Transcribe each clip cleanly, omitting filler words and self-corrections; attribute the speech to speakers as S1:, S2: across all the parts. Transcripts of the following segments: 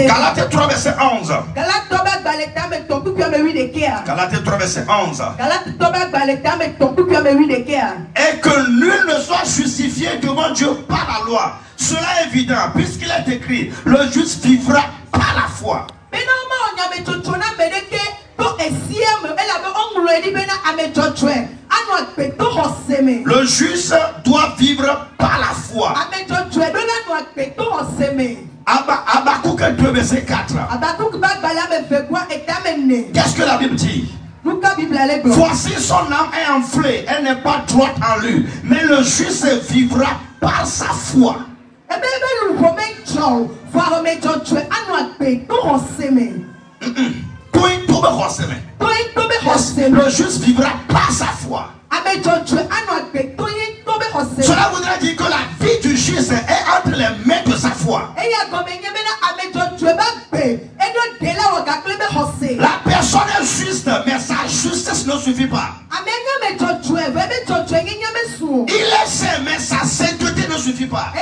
S1: Galates 3 verset 11. Galates 3 verset 11. Et que nul ne soit justifié devant Dieu par la loi. Cela est évident, puisqu'il est écrit, le juste vivra par la foi. Le juste doit vivre par la foi. Habakkuk 2 verset 4. Qu'est-ce que la Bible dit? Voici son âme est enflée, elle n'est pas droite en lui, mais le juste vivra par sa foi. Le juste vivra par sa foi. Cela voudrait dire que la vie du juste est entre les mains de sa foi. La personne est juste, mais sa justice ne suffit pas. Il est saint, mais sa sainteté ne suffit pas.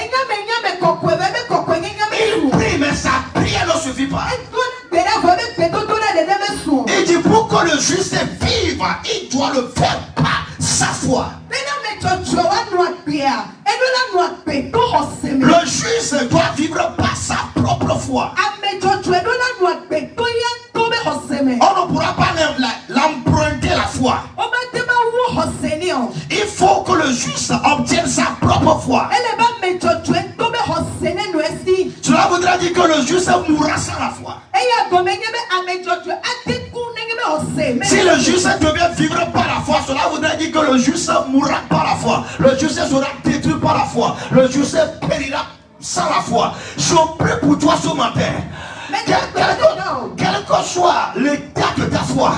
S1: Il prie, mais sa prière ne suffit pas. Il dit pour que le juste vive, il doit le faire par sa foi. Le juste doit vivre par sa propre foi. On ne pourra pas l'emprunter la foi. Il faut que le juste obtienne sa propre foi. Cela voudrait dire que le juste mourra sans la foi. Si le juste devait vivre par la foi, cela voudrait dire que le juste mourra par la foi. Le juste sera détruit par la foi. Le juste périra sans la foi. Je prie pour toi ce matin. Quel que soit l'état de ta foi,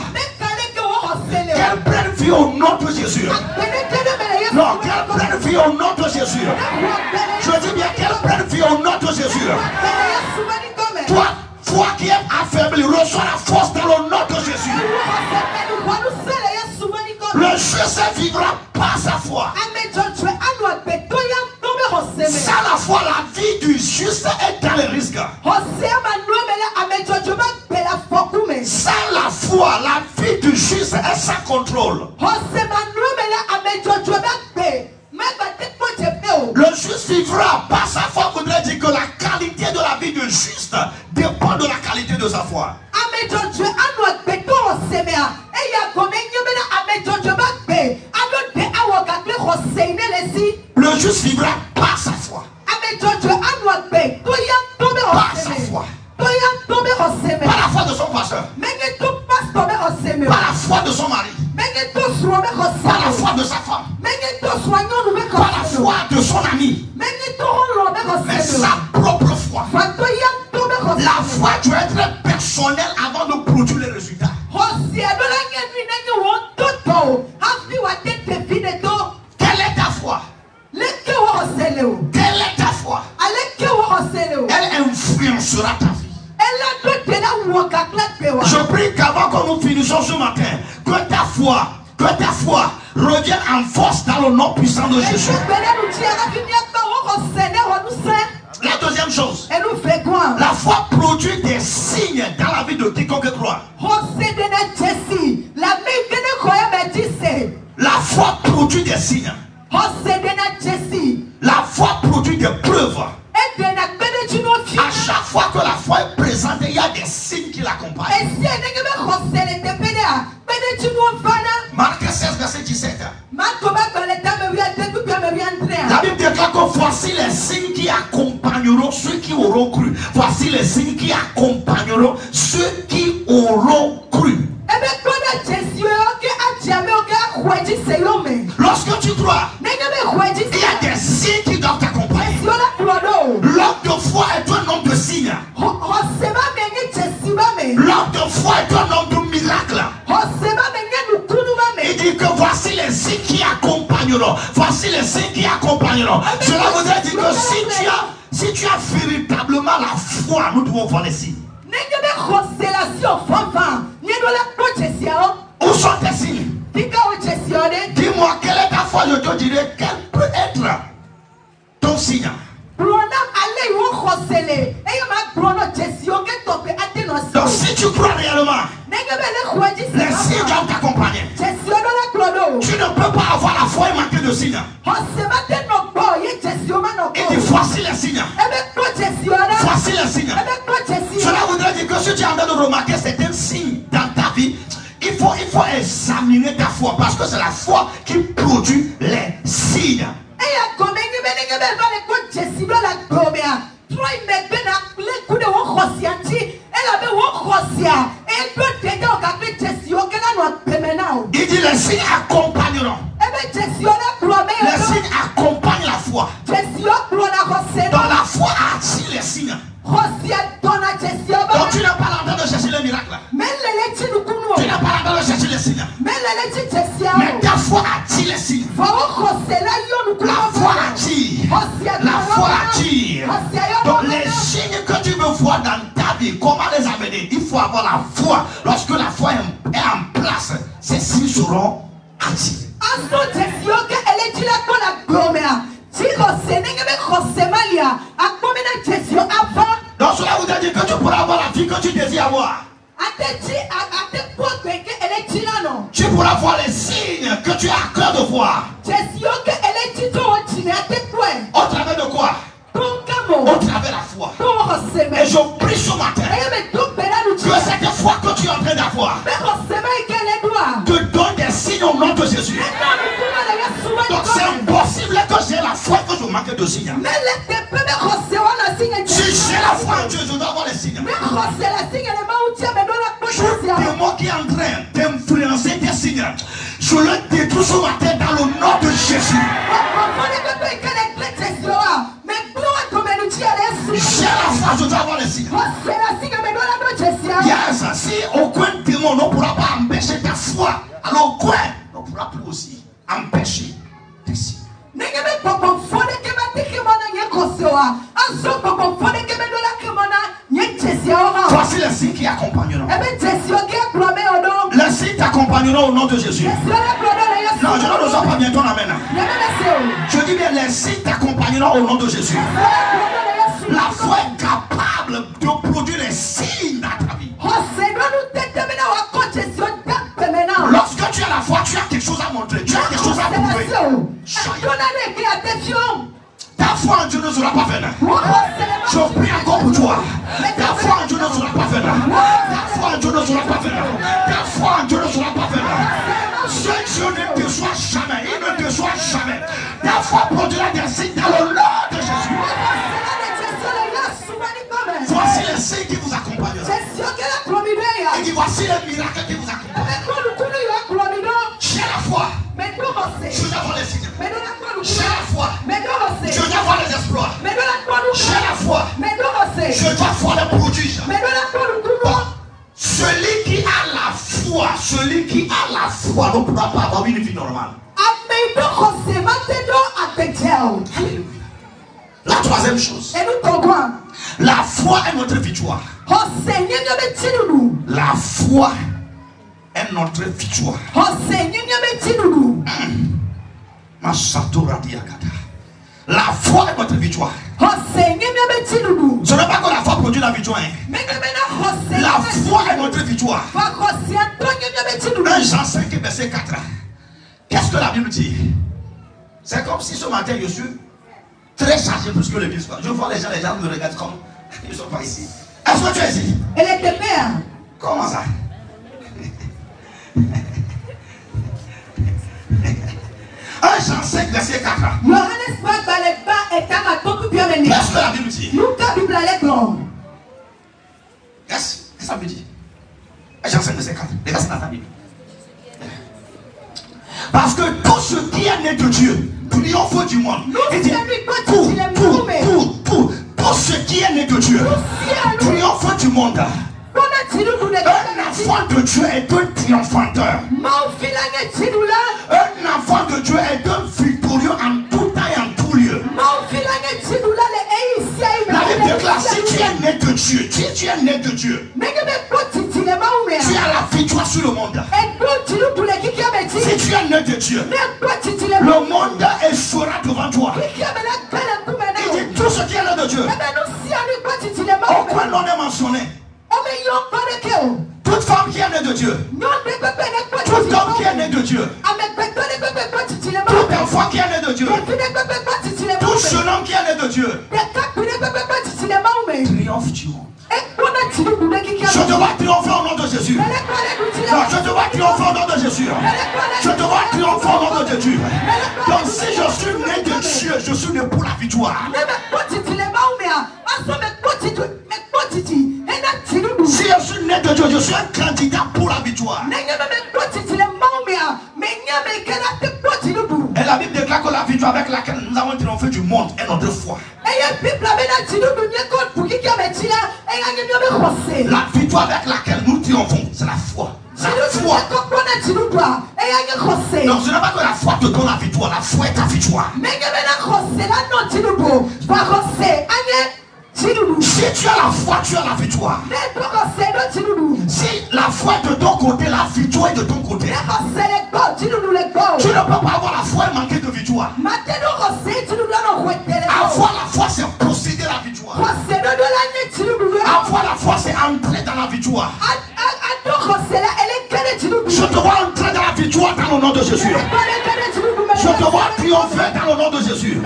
S1: qu'elle prenne vie au nom de Jésus. Non, qu'elle prenne vie au nom de Jésus. Je dis bien qu'elle prenne vie au nom de Jésus. Toi, foi qui est affaiblie, reçois la force dans le nom de Jésus. Le juste vivra par sa foi. Sans la foi, la vie du juste est dans les risques. Sans la foi, la vie du juste est sans contrôle. Le juste vivra par sa foi. Voudrait dire que la qualité de la vie du juste dépend de la qualité de sa foi. Le juste vivra par sa foi. Par sa foi. Par la foi de son pasteur. Par la foi de son mari. Par la foi de sa femme. Par la foi de son ami. Mais sa propre foi. La foi doit être personnelle avant de produire les résultats. Quelle est ta foi? Quelle est ta foi? Elle influencera ta vie. Je prie qu'avant que nous finissions ce matin, que ta foi revienne en force dans le nom puissant de Jésus. La deuxième chose, la foi produit des signes dans la vie de quiconque croit. La foi produit des signes. La foi produit des preuves. À chaque fois que la foi est présente, il y a des signes qui l'accompagnent. Marc 16, verset 17. La Bible déclare que voici les signes qui accompagneront ceux qui auront cru. Voici les signes qui accompagneront ceux qui auront cru. Lorsque tu crois, il y a des signes qui doivent t'accompagner. L'homme de foi est un homme de signes. L'homme de foi est un homme de miracles. Il dit que voici les signes qui accompagneront. Voici les signes qui accompagneront. Cela voudrait dire que si tu as véritablement la foi, nous devons voir les signes. Où sont tes signes? Dis-moi, quelle est ta foi? Je te dirai quel peut être ton signe.
S2: Voici le signe. Cela voudrait dire que si tu es en train de remarquer certains signes dans ta vie, il faut examiner ta foi, parce que c'est la foi qui produit les signes. Il dit les signes accompagneront. Les signes accompagnent la foi. Dans la foi attire les signes. Donc tu n'es pas en train de chercher le miracle. Tu n'es pas en train de chercher les signes. Mais ta foi attire les signes. La foi attire. La foi attire. Donc les signes que tu veux voir dans ta vie, comment les amener? Il faut avoir la foi. Lorsque la foi est en place, ces signes seront attirés. Donc cela voudrait dire que tu pourras avoir la vie que tu désires avoir. Tu pourras voir les signes que tu as à cœur de voir. Au travers de quoi? Au travers de la foi. Et je prie ce matin que cette foi que tu es en train d'avoir te donne des signes au nom de Jésus. Donc c'est impossible que j'ai la foi que je manque de signes. Si j'ai la foi en Dieu, je dois avoir les signes. Tout démon qui est en train d'influencer tes signes, je le détruis ce matin dans le nom de Jésus. J'ai la foi, je dois avoir les signes. Yes, si aucun démon ne pourra pas empêcher ta foi, alors quoi ne pourra plus aussi empêcher tes signes. Voici les signes qui accompagneront. Les signes t'accompagneront au nom de Jésus. Non, je ne reçois pas bien ton amen. Je dis bien, les signes t'accompagneront au nom de Jésus. La foi est capable de produire les signes dans ta vie. Lorsque tu as la foi, tu as quelque chose à montrer. Tu as quelque chose à prouver. Ta foi en Dieu ne sera pas vaine. Je prie encore pour toi. Ta foi en Dieu ne sera pas vaine. Ta foi en Dieu ne sera pas vaine. Ta foi en Dieu ne sera pas vaine. Ce Dieu ne te soit jamais. Il ne te soit jamais. Ta foi produira des signes dans le nom de Jésus. Voici les signes qui vous accompagneront. Et dit voici les miracles qui vous accompagnent. J'ai la foi. Je dois voir les signes. J'ai la foi. Je dois voir les exploits. J'ai la foi. Je dois voir les prodiges. Celui qui a la foi, ne pourra pas avoir une vie normale. La troisième chose. La foi est notre victoire. La foi est notre victoire. La foi est notre victoire. Ce n'est pas que la foi produit la victoire. La foi est notre victoire. 1 Jean 5, verset 4. Qu'est-ce que la Bible dit? C'est comme si ce matin je suis très chargé plus que l'église. Je vois les gens me regardent comme ils ne sont pas ici. Est-ce que tu es ici?
S1: Elle était père.
S2: Comment ça? 1 Jean 5, verset 4. Qu'est-ce que la Bible dit? Qu'est-ce que ça veut dire? 1 Jean 5, verset 4. Regarde, c'est dans ta Bible. Parce que tout ce qui est né de Dieu triomphe du monde. Et dit, tout ce qui est né de Dieu triomphe du monde. Un enfant de Dieu est un triomphateur. Un enfant de Dieu est un victorieux en tout temps et en tout lieu. La Bible déclare, si tu es né de Dieu, si tu es né de Dieu, tu as la victoire sur le monde. Si tu es né de Dieu, le monde échouera devant toi. Il dit tout ce qui est né de Dieu. Aucun nom n'est mentionné. Toute femme qui est née de Dieu, tout homme qui est né de Dieu, tout enfant qui est né de Dieu, tout jeune homme qui est né de Dieu, triomphe du monde. Je dois triompher au nom de Jésus. Non, je dois triompher au nom de Jésus. Je dois triompher au nom de Dieu. Donc si je suis né de Dieu, je suis né pour la victoire. Si je suis né de Dieu, je suis un candidat pour la victoire. Et la Bible déclare que la victoire avec laquelle nous avons triomphé du monde est notre foi. La victoire avec laquelle nous triomphons, c'est la foi. La foi. Donc ce n'est pas que la foi te donne la victoire, la foi est ta victoire. Si tu as la foi, tu as la victoire. Si la foi est de ton côté, la victoire est de ton côté. Tu ne peux pas avoir la foi et manquer de victoire. Avoir la foi, c'est posséder la victoire. Avoir la foi, c'est entrer dans la victoire. Je dois entrer dans la victoire dans le nom de Jésus. Je dois triompher dans le nom de Jésus.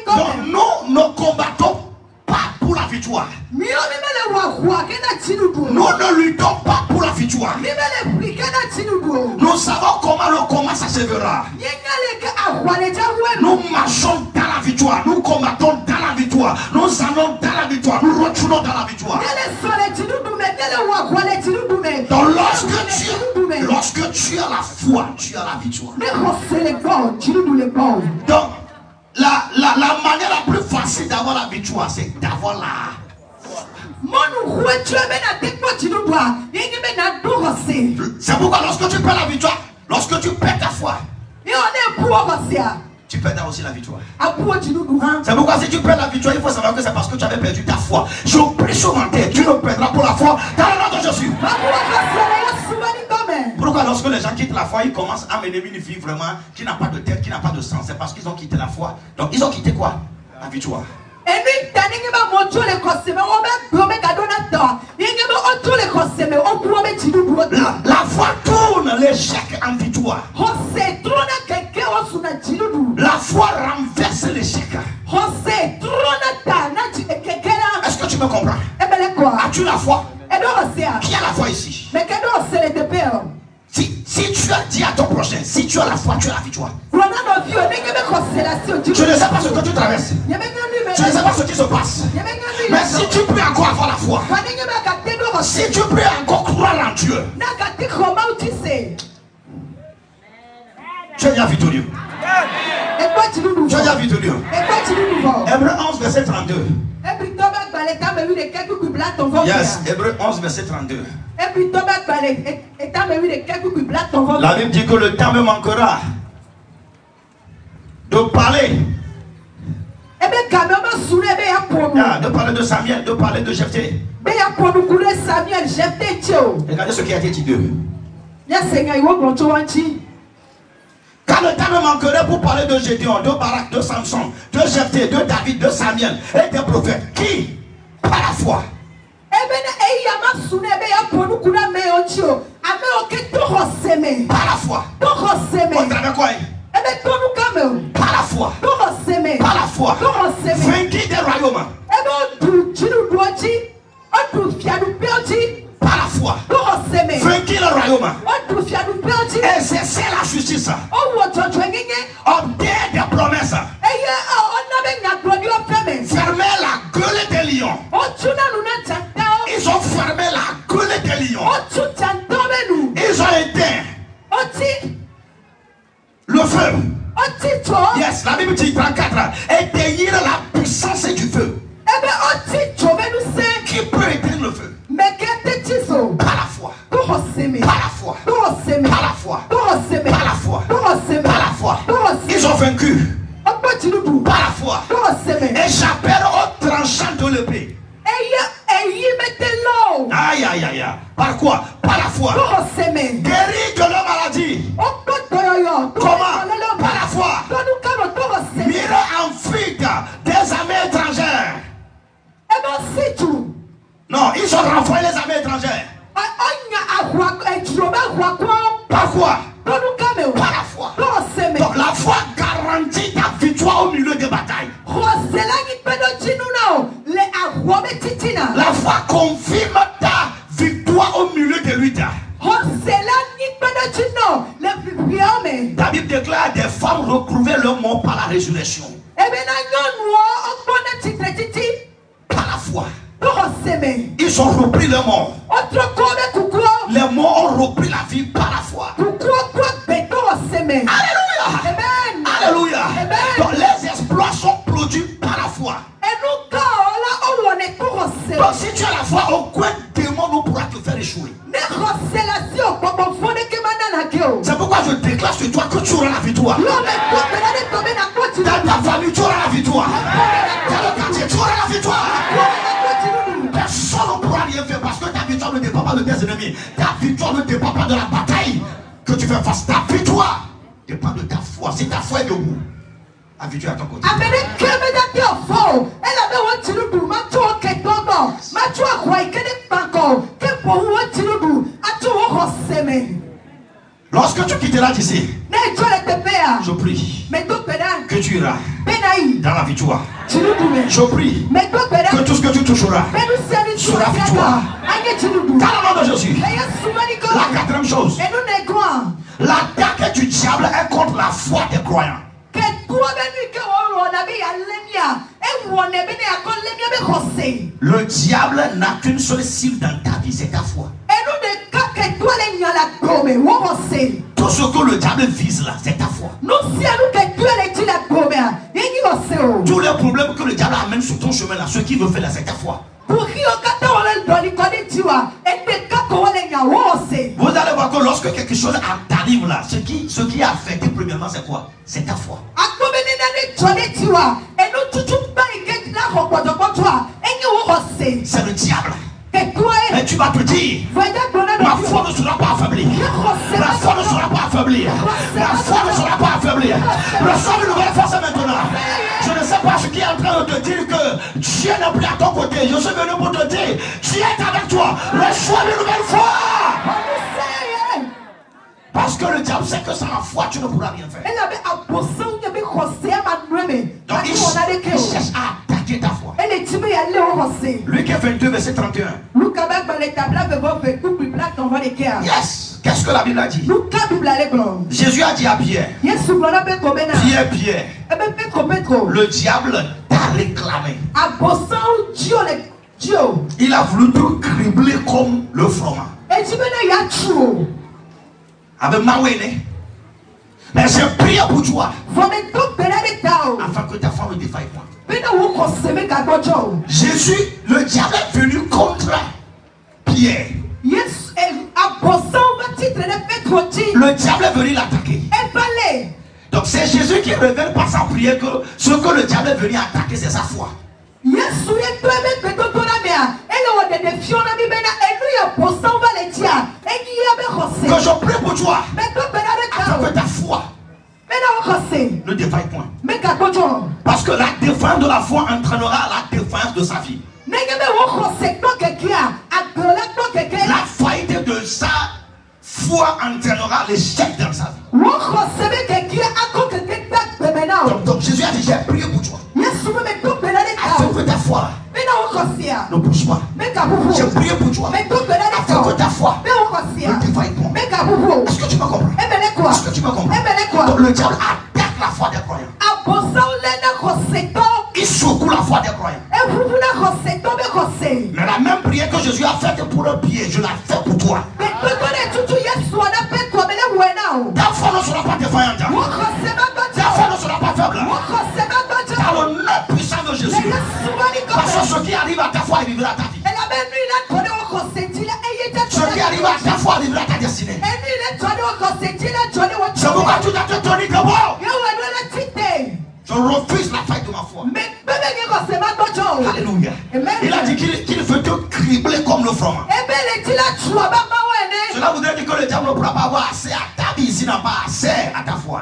S2: Donc nous ne combattons pas pour la victoire. Nous ne luttons pas pour la victoire. Nous savons comment le combat s'achèvera. Nous marchons dans la victoire. Nous combattons dans la victoire. Nous allons dans la victoire. Nous retournons dans la victoire. Donc lorsque tu as la foi, tu as la victoire. Donc la manière la plus facile d'avoir la victoire, c'est d'avoir la C'est pourquoi lorsque tu perds la victoire, lorsque tu perds ta foi, tu perds aussi la victoire. C'est pourquoi si tu perds la victoire, il faut savoir que c'est parce que tu avais perdu ta foi. Je prie sur ma tête, tu ne perdras pour la foi dans le nom de Jésus. Pourquoi lorsque les gens quittent la foi, ils commencent à mener une vie vraiment qui n'a pas de tête, qui n'a pas de sens? C'est parce qu'ils ont quitté la foi. Donc ils ont quitté quoi? La victoire. La foi tourne l'échec en victoire. La foi renverse l'échec. Est-ce que tu me comprends? As-tu la foi? Qui a la foi ici? Si tu as dit à ton prochain, si tu as la foi, tu as la victoire. Je ne sais pas ce que tu traverses. Je ne sais pas ce qui se passe. Mais si tu peux encore avoir la foi, si tu peux encore croire en Dieu, tu es déjà victorieux. Tu es déjà victorieux. Hébreux 11, verset 32. Yes, Hébreux 11, verset 32. La Bible dit que le temps me manquera de parler. De parler de Samuel, de parler de Jephthé. Regardez ce qui a été dit d'eux. Quand le temps me manquerait pour parler de Gédéon, de Barak, de Samson, de Jephthé, de David, de Samuel et des prophètes, qui, par la foi, par la foi, on travers quoi? Par la foi, par la foi, vaincu des royaumes. Par la foi, vaincu le royaume, exercer la justice, obtenir des promesses, fermer la gueule des lions. Ils ont fermé la gueule des lions. Ils ont éteint le feu. Yes, la Bible dit 34. Éteindre la puissance du feu. Qui peut éteindre le feu? Par la foi. Par la foi. Par la foi. Par la foi. Par la foi. Ils ont vaincu. Par la foi. Échappèrent au tranchant de l'épée. Aïe aïe aïe. Par quoi? Par la foi. Guéris de leur maladie. Comment? Par la foi. Mirent en fuite des armées étrangères. Non, ils ont renvoyé les armées étrangères. Par quoi? Par la foi. Donc la foi garantit ta victoire au milieu des batailles. La foi confirme ta victoire au milieu des luttes. La Bible déclare des femmes retrouvaient leur mort par la résurrection. Par la foi. Ils ont repris leur mort. Les morts ont repris la vie par la foi. Alléluia. Alléluia. Donc les exploits sont produits par la foi. Donc si tu as la foi, aucun démon ne pourra te faire échouer. C'est pourquoi je déclare sur toi que tu auras la victoire. Dans ta famille, tu auras la victoire. Dans le quartier, tu auras la victoire. Personne ne pourra rien faire parce que ta victoire ne dépend pas de tes ennemis. Ta victoire ne dépend pas de la bataille que tu fais face. Ta victoire dépend de ta foi. Si ta foi est debout, la victoire est à ton côté. Lorsque tu quitteras d'ici, je prie que tu iras dans la victoire. Je prie que tout ce que tu toucheras sera victoire. Dans le nom de Jésus. La quatrième chose, l'attaque du diable est contre la foi des croyants. Le diable n'a qu'une seule cible dans ta vie, c'est ta foi. Tout ce que le diable vise là, c'est ta foi. Tous les problèmes que le diable amène sur ton chemin là, ce qu'il veut faire là, c'est ta foi. Vous allez voir que lorsque quelque chose t'arrive là, ce qui a affecté premièrement, c'est quoi? C'est ta foi. C'est le diable. Et tu vas te dire, ma foi ne sera pas affaiblie. Ma foi ne sera pas affaiblie. Ma foi ne sera pas affaiblie. Reçois une nouvelle force maintenant. Je ne sais pas ce qui est en train de te dire que Dieu n'est plus à ton côté. Je suis venu pour te dire, Dieu est avec toi. Reçois une nouvelle foi. Parce que le diable sait que sans la foi, tu ne pourras rien faire. Donc il cherche à attaquer ta foi. Luc 22, verset 31. Yes. Qu'est-ce que la Bible a dit? Jésus a dit à Pierre, Pierre, le diable t'a réclamé. Il a voulu te cribler comme le froment. Avec Mawene. Mais j'ai prié pour toi. Afin que ta foi ne défaille point. Jésus, le diable est venu contre Pierre. Le diable est venu l'attaquer. Donc c'est Jésus qui révèle par sa prière que ce que le diable est venu attaquer, c'est sa foi. Que je prie pour toi afin que ta foi ne défaille point. Parce que la défense de la foi entraînera la défense de sa vie. La faillite de sa foi entraînera l'échec dans sa vie. Donc Jésus a dit, j'ai prié pour toi afin que ta foi ne bouge pas. J'ai prié pour toi afin que ta foi ne défaille point. Est-ce que tu me comprends? Est-ce que tu me comprends? Donc le diable attaque la foi des croyants. Il secoue la foi des croyants. Mais la même prière que Jésus a faite pour le pied, je la fais pour toi. Ta foi ne sera pas défaillante. Ta foi ne sera pas faible. Dans le nom puissant de Jésus. Parce que ce qui arrive à ta foi arrivera à ta vie. Ce qui arrive à ta foi arrivera à ta destinée. C'est pourquoi tu dois te tenir debout. Je refuse la faille de ma foi. Alléluia. Il a dit qu'il veut te cribler comme le froment. Cela voudrait dire que le diable ne pourra pas avoir accès à ta vie s'il n'a pas accès à ta foi.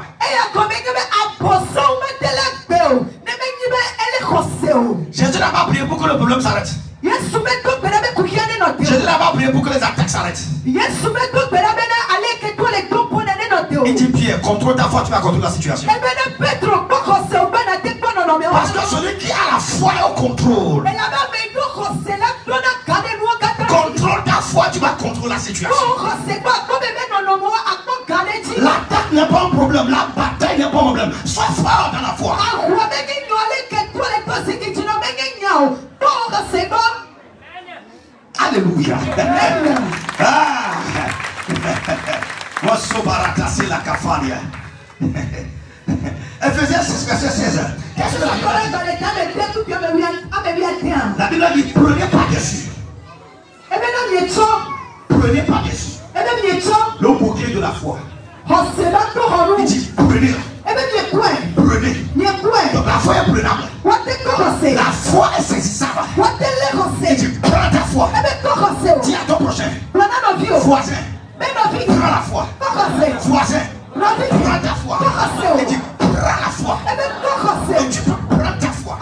S2: Jésus n'a pas prié pour que le problème s'arrête. Jésus n'a prié pour que les attaques s'arrêtent. Il dit Pierre, contrôle ta foi, tu vas contrôler la situation. Parce que celui qui a la foi est au contrôle. Contrôle ta foi, tu vas contrôler la situation. L'attaque n'est pas un problème, la bataille n'est pas un problème. Sois fort dans la foi. Alléluia. C'est la cafania. Ephésiens 6, verset 16. Qu'est-ce que la Bible dit? Prenez par-dessus. Prenez par-dessus le bouclier de la foi. Il dit prenez-la. Prenez. Donc la foi est prenable. La foi est saisissable. Il dit prends ta foi. Dis à ton prochain voisin, prends la foi. Voisin, prends ta foi. Il dit prends la foi. Et tu peux prendre ta foi.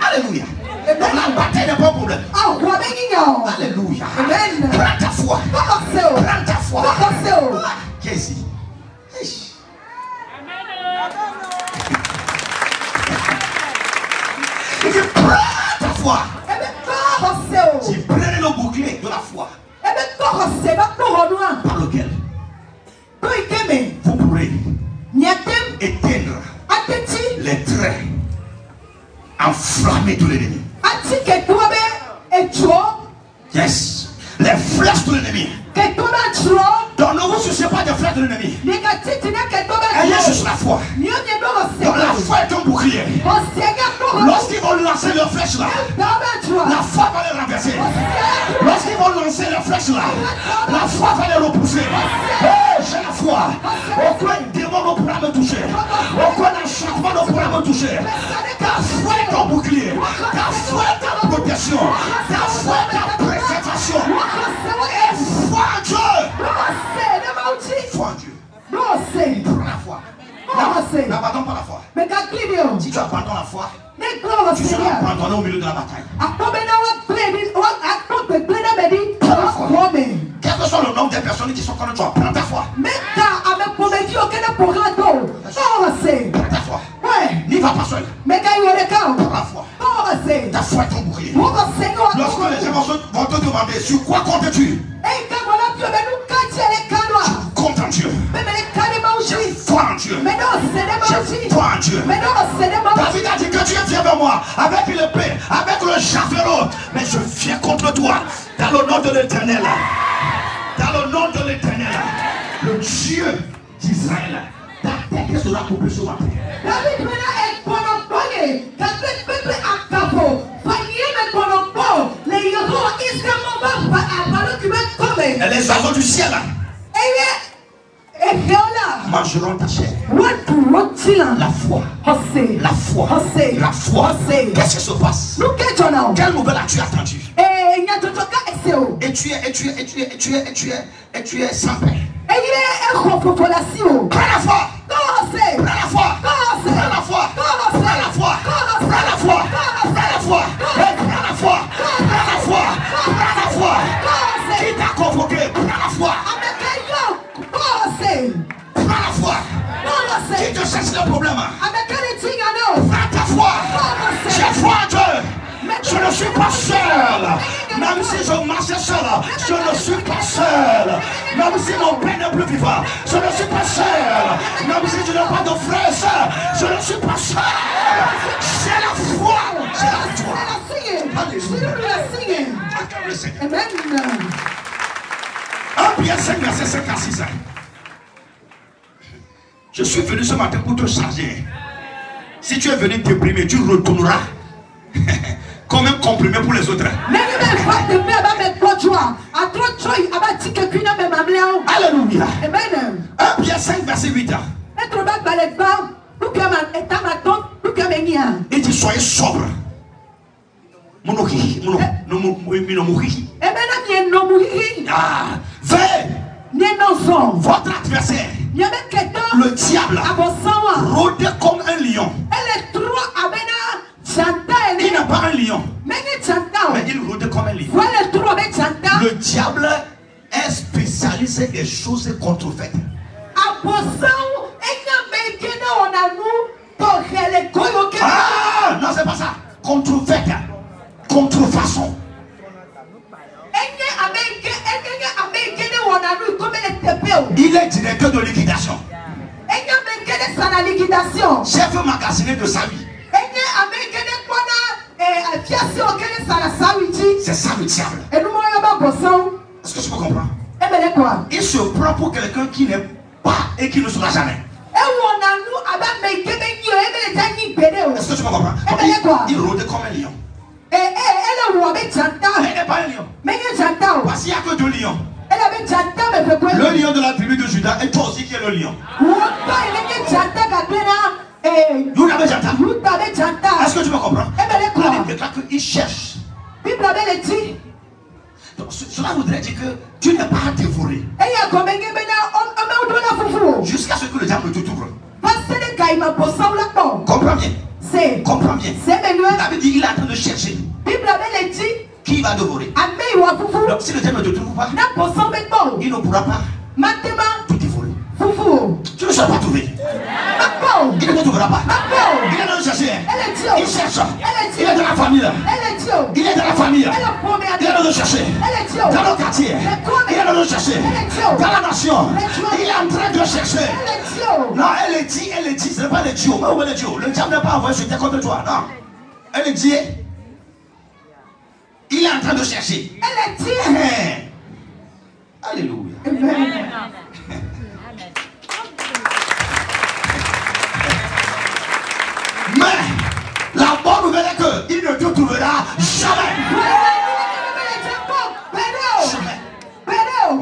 S2: Alléluia. Donc la bataille n'est pas un problème. Alléluia. Prends ta foi. Prends ta foi. Qui est ici? Il dit prends ta foi. Tu prenez le bouclier de la foi. Par lequel vous pourrez éteindre les traits enflammés de l'ennemi. Yes. Les flèches de l'ennemi. Donc ne vous souciez pas des flèches de l'ennemi. Ayez juste la foi. Donc la foi est un bouclier. Lorsqu'ils vont lancer leurs flèches là, la foi va les renverser. Lorsqu'ils vont lancer leurs flèches là, la foi va les repousser. Hey, j'ai la foi. Aucun démon ne pourra me toucher. Aucun enchantement ne pourra me toucher. Ta foi est ton bouclier. Ta foi est ta protection. Ta foi est ta préservation. Et foi en Dieu. Foi en Dieu. Prends la foi. N'abandonne pas la foi. Si tu abandonnes la foi, tu seras abandonné au milieu de la bataille. Quel que soit le nombre de personnes qui sont contre toi, prends ta foi. Prends ta foi. N'y va pas seul. Prends la foi. Ta foi est ton bouclier. Lorsque les gens vont te demander sur quoi comptes-tu, compte en Dieu. J'ai foi en Dieu. J'ai foi en Dieu. David a dit que tu viens vers moi avec l'épée, avec le javelot. Mais je viens contre toi dans le nom de l'Éternel. Dans le nom de l'Éternel, le Dieu d'Israël. Ta tête sera coupée ce matin. Et les oiseaux du ciel mangeront ta chair. La foi. La foi. La foi. Qu'est-ce qui se passe? Quelle nouvelle as-tu attendue? Et tu es sans paix. Prends la foi. Prends la foi. Prends la foi. Prends la foi. Prends la foi. Prends la foi. Prends la foi. Prends la foi. Prends la foi. Qui t'a convoqué? Prends la foi. Prends la foi. Qui te cherche le problème? Prends ta foi. J'ai foi en Dieu. Je ne suis pas seul. Même si je marche seul, je ne suis pas seul. Même si mon père n'est plus vivant, je ne suis pas seul. Même si je n'ai pas de frères et sœurs, je ne suis pas seul. J'ai la foi. J'ai la victoire. Alléluia. Amen. 1 Pierre 5, verset 5 à 6. Je suis venu ce matin pour te charger. Si tu es venu déprimé, tu retourneras comme un comprimé pour les autres. Alléluia. 1 Pierre 5, verset 8. Il dit soyez sobre. Votre adversaire, le diable, rôde comme un lion. Il n'a pas un lion, mais il rôde comme un lion. Le diable est spécialiste des choses contrefaites. Ah, non, c'est pas ça. Contrefaite. Contrefaçon. Il est directeur de liquidation. Chef magasinier de Savi. C'est ça le diable. Est-ce que tu peux comprendre? Il se prend pour quelqu'un qui n'est pas et qui ne sera jamais. Est-ce que tu peux comprendre? Il rôde comme un lion. Elle n'est pas un lion. Parce qu'il n'y a que deux lions. Le lion de la tribu de Judas et toi aussi qui es le lion. Est-ce que tu peux comprendre? La Bible déclare qu'il cherche. Donc, cela voudrait dire que tu n'es pas dévoré jusqu'à ce que le diable te trouve. Comprends bien. Comprends bien. La Bible dit qu'il est en train de chercher qui va dévorer. Donc si le diable ne te trouve pas, il ne pourra pas te dévorer. Tu ne seras pas trouvé. Il ne te trouvera pas. Il est dans le chercher. Il cherche. Il est dans la famille. Il est dans la famille. Il est dans le chercher. Dans le quartier. Il est dans le chercher. Dans la nation. Il est en train de chercher. Non, elle dit, ce n'est pas les dieux. Mais où est le dieu? Le diable n'a pas envoyé sur terre contre toi. Non. Elle dit, il est en train de chercher. Alléluia. Mais la bonne nouvelle est qu'il ne te trouvera jamais. Jamais.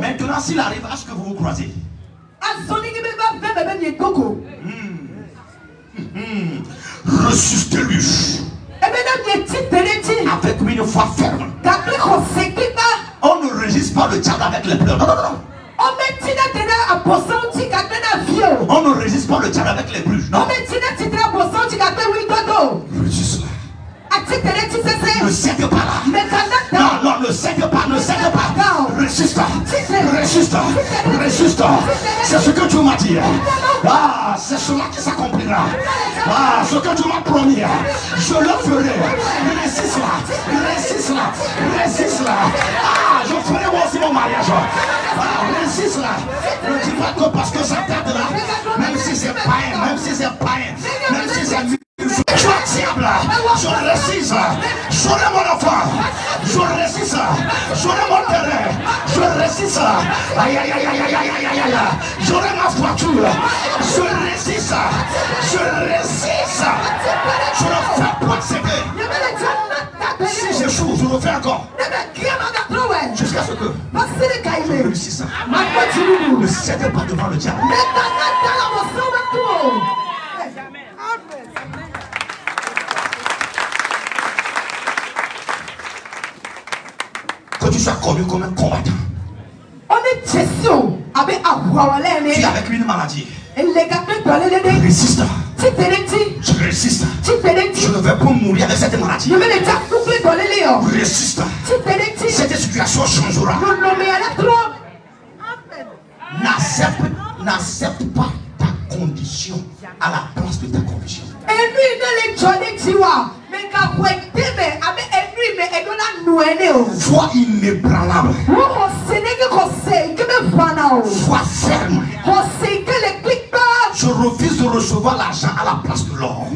S2: Maintenant, s'il arrive à ce que vous vous croisez, ressuscitez-lui avec une foi ferme. On ne résiste pas le diable avec les pleurs. Non, non, non. On ne résiste pas le diable avec les bruits. Non. Résiste-le. Ne cède pas là. Non, non, ne cède pas, ne cède pas. Résiste. Résiste. Résiste. C'est ce que tu m'as dit. Ah, c'est cela qui s'accomplira. Ah, ce que tu m'as promis, je le ferai. Résiste là. Résiste là. Résiste là. Ah, je ferai moi aussi mon mariage. Ah, résiste là. Ne dis pas que parce que ça tarde là, même si c'est païen, même si c'est païen, même si c'est je diable, je résiste, j'aurai mon enfant, je résiste, j'aurai mon terrain, je résiste, aïe aïe aïe aïe aïe aïe aïe aïe, j'aurai ma voiture, je résiste, je ne fais pas céder. Si j'échoue, je le fais encore. Jusqu'à ce que je réussisse. Ne cède pas devant le diable. Que tu sois connu comme un combattant. Tu es avec une maladie. Résiste. Je résiste. Je ne vais pas mourir avec cette maladie. Résiste. Cette situation changera. N'accepte pas ta condition à la place de ta condition. Foi inébranlable. Foi ferme. Je refuse de recevoir l'argent à la place de l'or.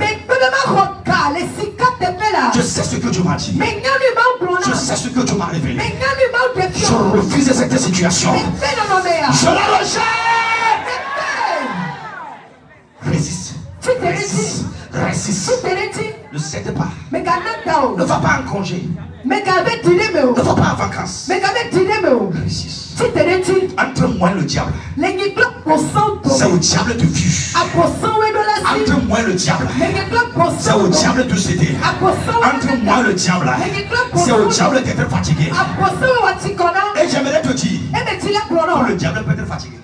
S2: Je sais ce que tu m'as dit. Je sais ce que tu m'as révélé. Je refuse cette situation. Je la rejette. Résiste. Résiste. Résiste. Ne cède pas. Ne va pas en congé. Ne va pas en vacances. Résiste. Entre moi et le diable. C'est au diable de vivre. Entre moi et le diable. C'est au diable de céder. Entre moi et le diable. C'est au diable d'être fatigué. Et j'aimerais te dire que le diable peut être fatigué.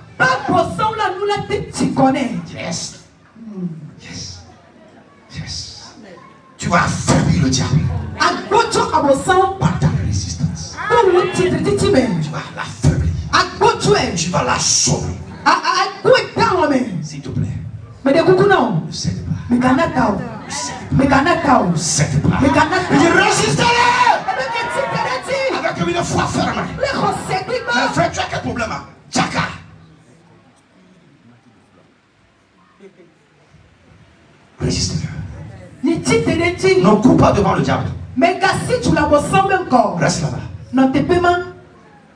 S2: Yes. Yes. Yes. Tu vas affaiblir le diable par ta résistance. Tu vas l'affaiblir. Tu vas l'assommer. S'il te plaît. Ne cède pas. Ne cède pas. Il résistera avec une foi ferme. Mais frère, tu as quel problème? Tchaka. Résiste-le. Ne cours pas devant le diable. Reste là-bas.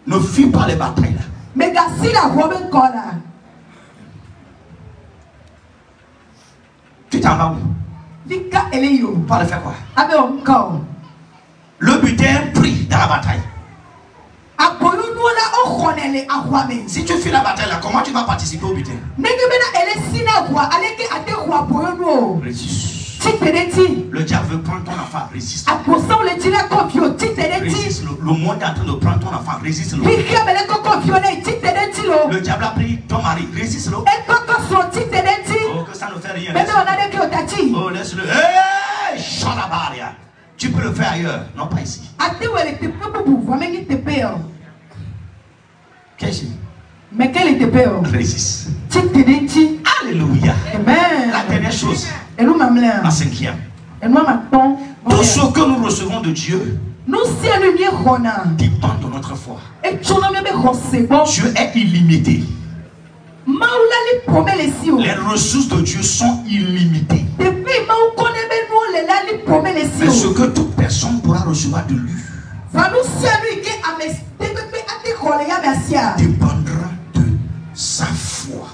S2: Ne fuis pas les batailles là. Tu t'en vas où? Pas le faire quoi? Le but est un prix dans la bataille. Si tu fuis la bataille là, comment tu vas participer au butin? Résiste. Le diable veut prendre ton enfant, résiste. Résiste. Le monde est en train de prendre ton enfant, résiste. Le diable a pris ton mari, résiste-le. Oh, que ça ne fait rien. Oh, laisse-le. Hey, Chalabaria. Tu peux le faire ailleurs, non pas ici. Qu'est-ce que résiste. Alléluia.
S3: Amen.
S2: La dernière chose, la cinquième. Tout ce que nous recevons de Dieu dépend de notre foi. Dieu est illimité. Les ressources de Dieu sont illimitées. Mais ce que toute personne pourra recevoir de lui dépendra de sa foi.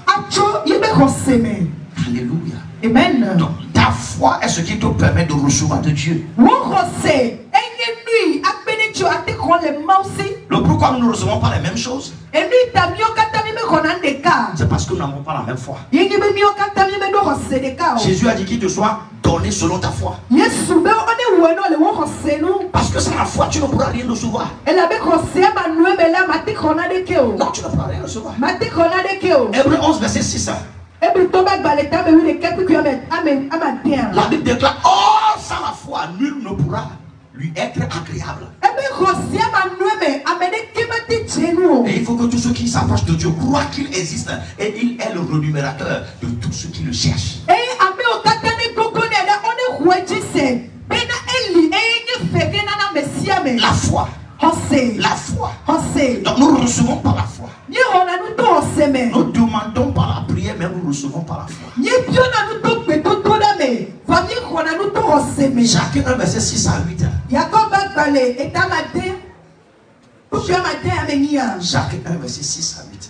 S2: Alléluia.
S3: Amen.
S2: Donc ta foi est ce qui te permet de recevoir de Dieu. Le pourquoi nous ne recevons pas les mêmes choses, c'est parce que nous n'avons pas la même foi. Jésus a dit qu'il te soit donné selon ta foi. Parce que sans la foi, tu ne pourras rien recevoir. Non, tu ne pourras rien recevoir. Hébreux 11, verset 6. La Bible déclare, oh, sans la foi, nul ne pourra lui être agréable. Et il faut que tous ceux qui s'approchent de Dieu croient qu'il existe et il est le rémunérateur de tous ceux qui le cherchent. La foi. La foi. Donc nous recevons par la foi. Nous demandons par la prière, mais nous recevons par la foi. Chacun un verset 6 à 8. Chacun un verset 6 à 8.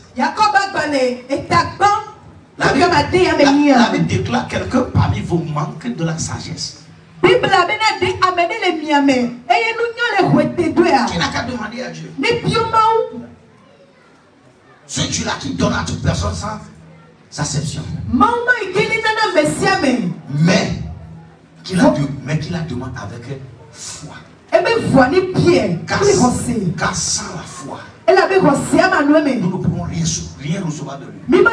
S2: La Bible déclare quelqu'un parmi vous manque de la sagesse. Qui n'a qu'à demander à Dieu. Ce Dieu-là qui donne à toute personne sans acception. Mais qu'il la demande avec foi. Car sans la foi, nous ne pouvons rien recevoir de lui. Il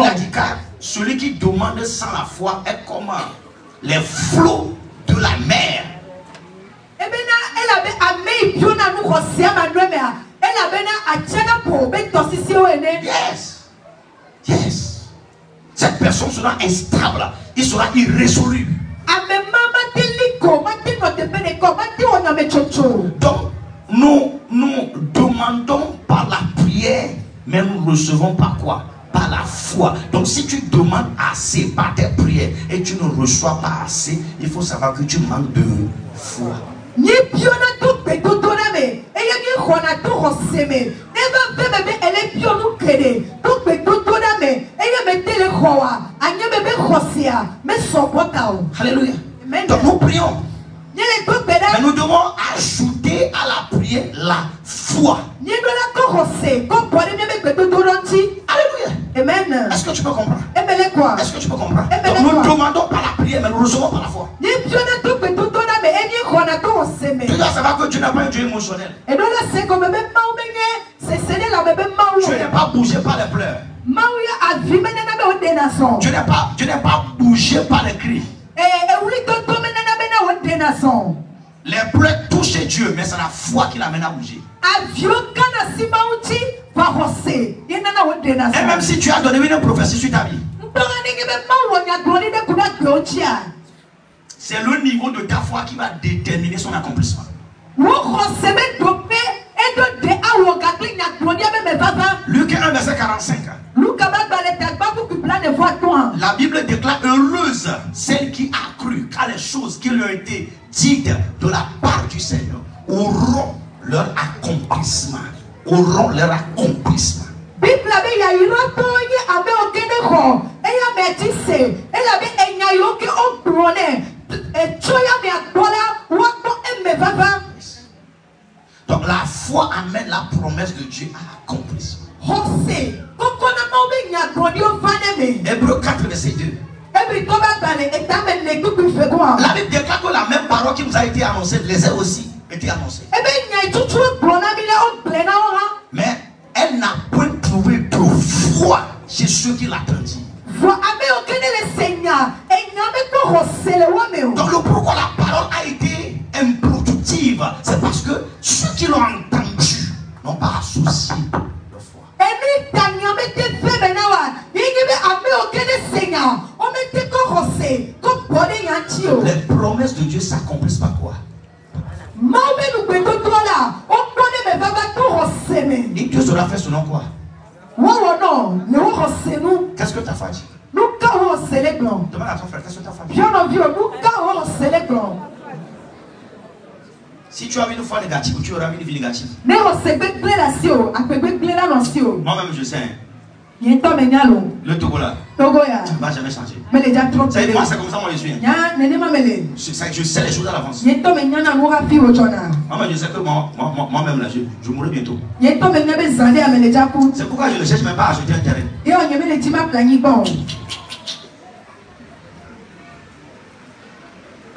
S2: a dit car celui qui demande sans la foi est comme les flots de la mer. Yes. Yes. Cette personne sera instable. Il sera irrésolu. Donc, nous demandons par la prière, mais nous recevons par quoi? Par la foi. Donc si tu demandes assez par tes prières et tu ne reçois pas assez, il faut savoir que tu manques de foi. Alléluia. Donc nous prions. Mais nous devons ajouter à la prière la foi. Alléluia.
S3: Amen.
S2: Est-ce que tu peux comprendre? Est-ce que tu peux comprendre? Donc nous demandons par la prière, mais nous recevons par la foi. Tu dois savoir que Dieu n'a pas un Dieu émotionnel. Tu n'es pas bougé par les pleurs. Tu n'es pas bougé par les cris. Les pleurs, tout toucher Dieu, mais c'est la foi qui l'amène à bouger. Et même si tu as donné une prophétie sur ta vie, c'est le niveau de ta foi qui va déterminer son accomplissement. Luc 1, verset 45. La Bible déclare heureuse celle qui a cru, car les choses qui lui ont été dites de la part du Seigneur auront leur accomplissement. Auront leur accomplissement. Donc la foi amène la promesse de Dieu à l'accomplissement. Hébreux 4, verset 2. La Bible déclare que la même parole qui nous a été annoncée les a aussi été annoncée. Mais elle n'a point trouvé de foi chez ceux qui l'attendaient. Donc le pourquoi la parole a été improductive, c'est parce que ceux qui l'ont entendu n'ont pas associé de foi. Les promesses de Dieu s'accomplissent par quoi? Et Dieu sera fait selon quoi? Qu'est-ce que ta foi dit? Demande à ton frère, qu'est-ce que ta foi dit? Si tu as une foi négative, tu auras une vie négative. Moi-même je sais. Le Togo là, tu ne vas jamais changer. Moi c'est comme ça, moi je suis. Je sais les choses à l'avance. Moi-même je sais que moi-même là, je mourrai bientôt. C'est pourquoi je ne cherche même pas à acheter un terrain.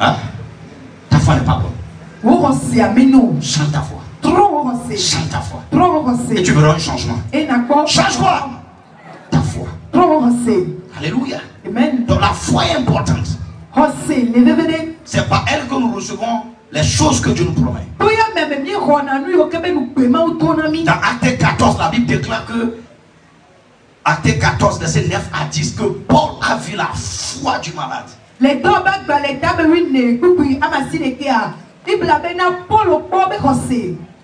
S2: Hein? Ta foi n'est pas bonne. Chante ta foi. Chante ta foi. Et tu verras un changement. Change quoi? Ta foi. Alléluia. Amen. Donc la foi est importante. C'est par elle que nous recevons les choses que Dieu nous promet. Dans Acte 14, la Bible déclare que Acte 14, verset 9 à 10, que Paul a vu la foi du malade.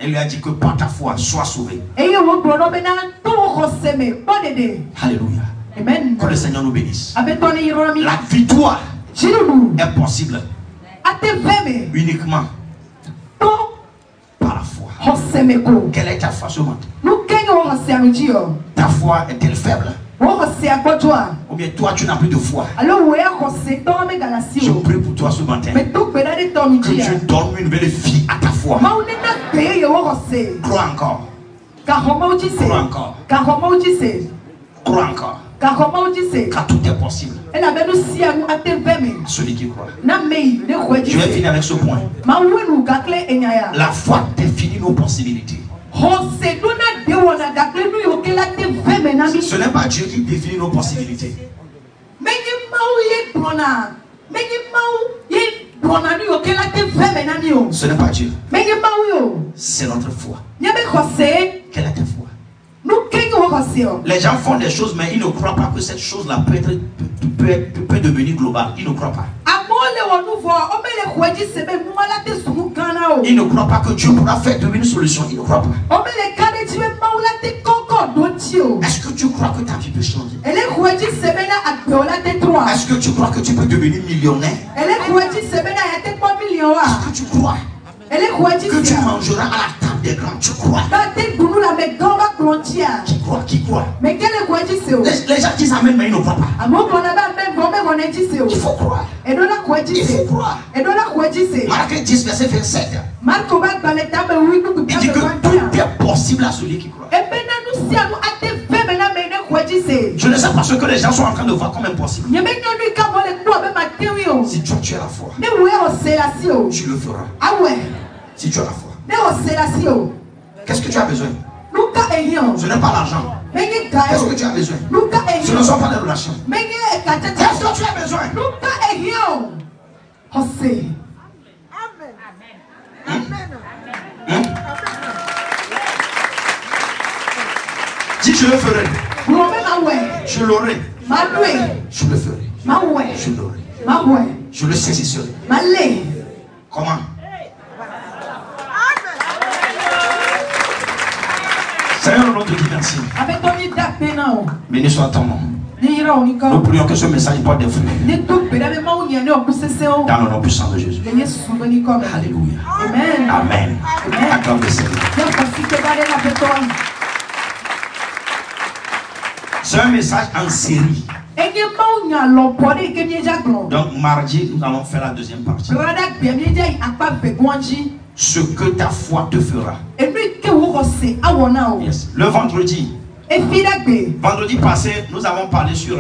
S2: Elle lui a dit que par ta foi, sois sauvé. Alléluia. Amen. Que le Seigneur nous bénisse. La victoire est possible uniquement par la foi. Quelle est ta foi ce matin? Ta foi est-elle faible? Ou bien toi tu n'as plus de foi? Je prie pour toi ce matin que Dieu donne une nouvelle vie à ta foi. Crois encore. Crois encore. Crois encore. Car tout est possible. Celui qui croit. Je vais finir avec ce point. La foi définit nos possibilités. Ce n'est pas Dieu qui définit nos possibilités. Ce n'est pas Dieu. C'est notre foi. Quelle est ta foi? Les gens font des choses, mais ils ne croient pas que cette chose-là peut devenir globale. Ils ne croient pas. Ils ne croient pas que Dieu pourra faire devenir une solution. Ils ne croient pas. Est-ce que tu crois que ta vie peut changer? Est-ce que tu crois que tu peux devenir millionnaire? Est-ce que tu crois que tu mangeras à la table des grands? Tu crois? Qui croit? Les gens disent amen, mais ils ne croient pas. Il faut croire. Il faut croire. Marc 10, verset 27. Il dit que tout est possible à celui qui croit. Je ne sais pas ce que les gens sont en train de voir comme impossible. Si toi tu as la foi, tu le feras. Si tu as la foi, qu'est-ce que tu as besoin? Ce n'est pas l'argent. Qu'est-ce que tu as besoin? Ce ne sont pas les relations. Qu'est-ce que tu as besoin? Hein? Dis je le ferai. Je l'aurai. Je le ferai. Je l'aurai. Je le saisirai. Comment? Seigneur, nous te disons merci. Béni soit ton nom. Nous prions que ce message porte des fruits. Dans le nom puissant de Jésus. Alléluia. Amen. Acclame le Seigneur. C'est un message en série. Donc mardi, nous allons faire la deuxième partie. Ce que ta foi te fera. Yes. Le vendredi passé, nous avons parlé sur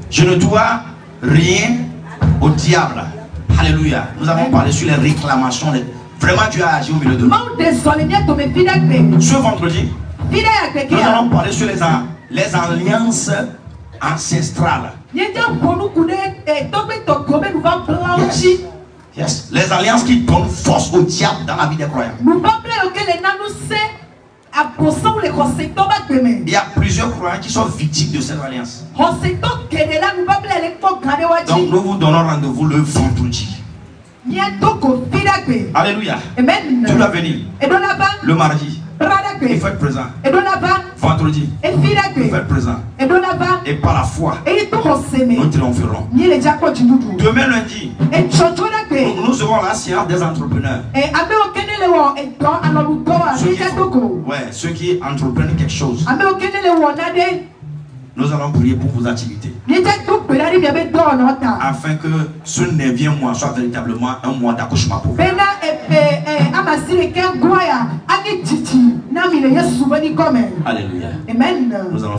S2: je ne dois rien au diable. Alléluia. Nous avons parlé sur les réclamations. Vraiment, Dieu a agi au milieu de nous. Ce vendredi, nous allons parler sur les alliances ancestrales. Yes. Yes. Les alliances qui donnent force au diable dans la vie des croyants. Il y a plusieurs croyants qui sont victimes de cette alliance. Donc nous vous donnons rendez-vous le vendredi. Alléluia. Tu dois venir le mardi. Il faut être présent. Vendredi, il faut être présent. Et par la foi, nous triompherons. Demain lundi, nous aurons la séance des entrepreneurs. Ceux qui entreprennent quelque chose. Nous allons prier pour vos activités. Afin que ce 9e mois soit véritablement un mois d'accouchement pour vous. Alléluia. Nous allons